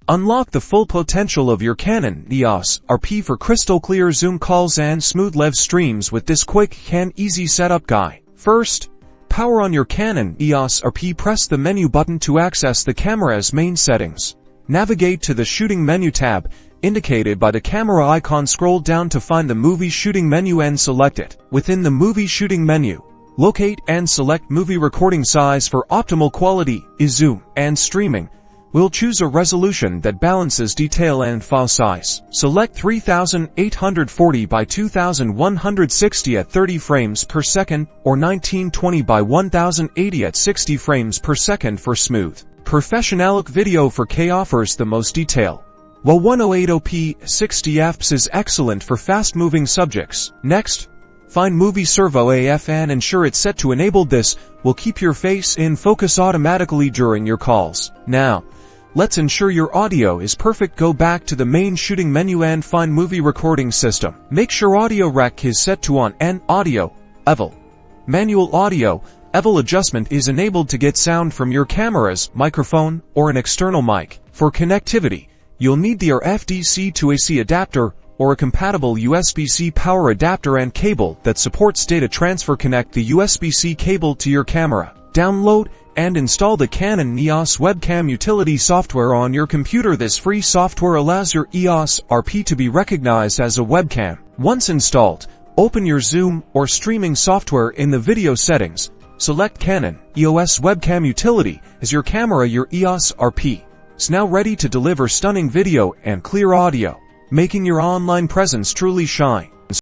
Unlock the full potential of your Canon EOS Rp for crystal clear Zoom calls and smooth live streams with this quick and easy setup guide. First, power on your Canon EOS Rp. Press the menu button to access the camera's main settings. Navigate to the Shooting menu tab, indicated by the camera icon. Scroll down to find the Movie Shooting menu and select it. Within the Movie Shooting menu, locate and select Movie Recording Size. For optimal quality, zoom and streaming, we'll choose a resolution that balances detail and file size. Select 3840 by 2160 at 30 frames per second or 1920 by 1080 at 60 frames per second for smooth, professional video. 4K offers the most detail, while 1080p 60 fps is excellent for fast-moving subjects. Next, find Movie Servo AF and ensure it's set to enable. This will keep your face in focus automatically during your calls. Now, let's ensure your audio is perfect. Go back to the main Shooting menu and find Movie Recording System. Make sure Audio Rec is set to on and Audio Level. Manual Audio Level adjustment is enabled to get sound from your camera's microphone or an external mic. For connectivity, you'll need the RFDC to AC adapter or a compatible USB-C power adapter and cable that supports data transfer. Connect the USB-C cable to your camera. Download and install the Canon EOS Webcam utility software on your computer. This free software allows your EOS Rp to be recognized as a webcam. Once installed, open your Zoom or streaming software. In the video settings, select Canon EOS Webcam utility as your camera. Your EOS Rp is now ready to deliver stunning video and clear audio, making your online presence truly shine.